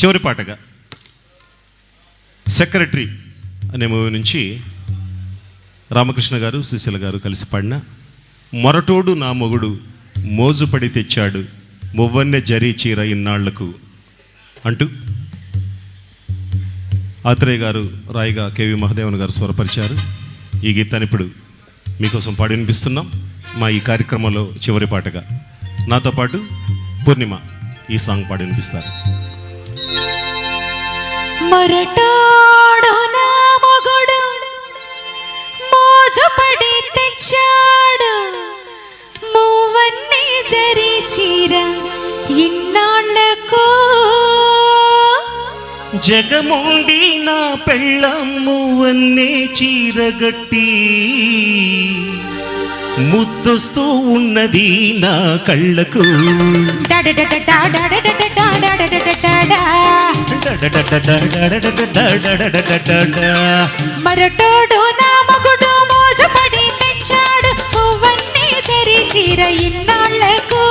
చివరి పాటగా సెక్రటరీ అనే మూవీ నుంచి రామకృష్ణ గారు సుశీల గారు కలిసి పాడిన మొరటోడు నా మొగుడు మోజుపడి తెచ్చాడు మువ్వన్నె జరీ చీర ఇన్నాళ్లకు అంటూ ఆత్రేయ గారు రాయిగా కేవి మహదేవన్ గారు స్వరపరిచారు. ఈ గీతాన్ని ఇప్పుడు మీకోసం పాడి వినిపిస్తున్నాం. మా ఈ కార్యక్రమంలో చివరి పాటగా నాతో పాటు పూర్ణిమ ఈ సాంగ్ పాడి వినిపిస్తారు. మొరటోడు నా మొగుడు మోజుపడి తెచ్చాడు మువ్వన్నె జరీ చీర ఇన్నాళ్లకు జగముండి నా పెళ్ళమ్ము వన్నే చీరగట్టి ముద్దొస్తూ ఉన్నది నా కళ్ళకు. మరటోడు నా మగుడు మోజుపడి తెచ్చాడు మువ్వన్నె జరీ చీర ఇన్నాళ్లకు.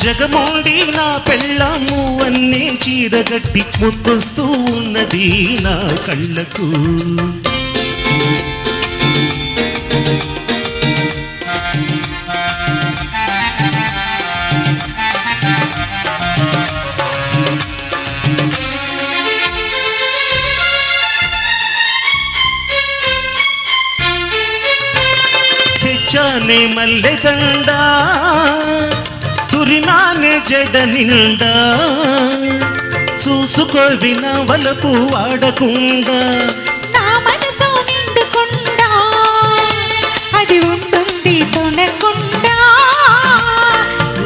జగమోడి నా పెళ్ళమ్ము వన్నే చీరగట్టి ముద్దొస్తూ ఉన్నది నా కళ్ళకు. తెచ్చానే మల్లెదండ తురినానే జడ నిండా చూసుకోవి నా వలపు వాడకుండా నా మనసు నిండుకుండా అది ఉంటుంది తొనకుండా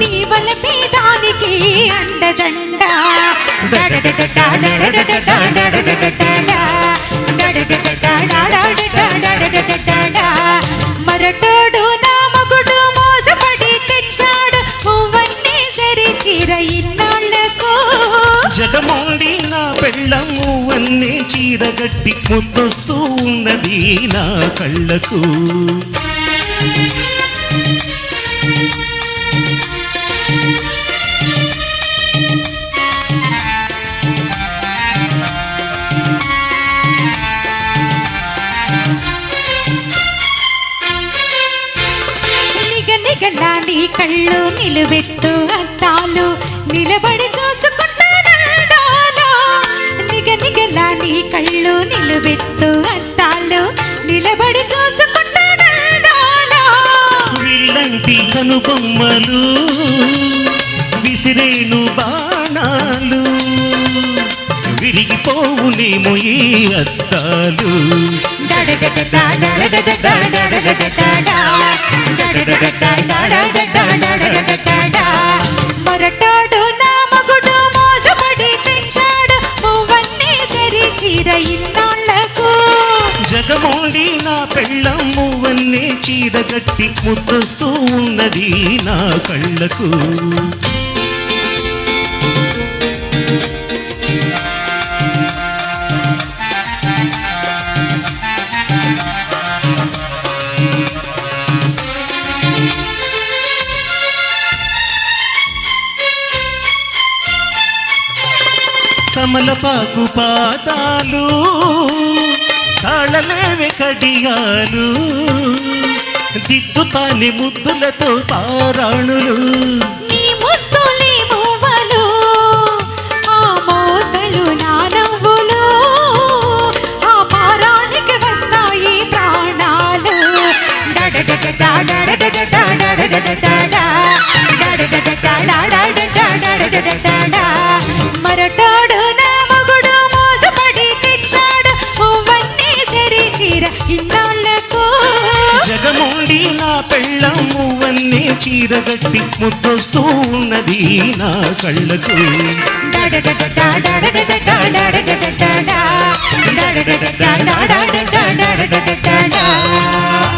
నీ వలపే దానికి అండదండ. మరటోడు నా మగుడు మోజుపడి తెచ్చాడు మువ్వన్నె జరీ చీర ఇన్నాళ్లకు. జగమోడి నా పెళ్ళమ్ము వన్నే చీరగట్టి ముద్దొస్తూ ఉన్నది నా కళ్ళకు. నిగనిగలా నీ కళ్ళు నిలువెత్తు అద్దాలు నిలబడి చూసుకుంటాను. నిగనిగలా నీ కళ్ళు నిలువెత్తు అద్దాలు నిలబడి చూసుకుంటాను. విల్లంటి కనుబొమ్మలు విసిరేను బాణాలు విరిగిపోవునేమో ఈ అద్దాలు. మొరటోడు నా మగుడు మోజుపడి తెచ్చాడు మువ్వన్నె జరీ చీర ఇన్నాళ్లకు. జగమోడి నా పెళ్ళమ్ము వన్నే చీరగట్టి ముద్దొస్తూ ఉన్నది నా కళ్ళకు. కమలపాకు పాదాలు తాళలేవే కడియాలు దిద్దుతాని ముద్దులతో పారాణులు. నీ ముద్దులే మువ్వలు ఆ మోతలు నా నవ్వులు ఆ పారానికి వస్తాయి ప్రాణాలు. మరటోడు నా మగుడు మోజుపడి తెచ్చాడు మువ్వన్నె జరీ చీర ఇన్నాళ్లకు. జగమోడి నా పెళ్ళమ్ము వన్నే చీరగట్టి ముద్దొస్తూ ఉన్నది నా కళ్ళకు. Da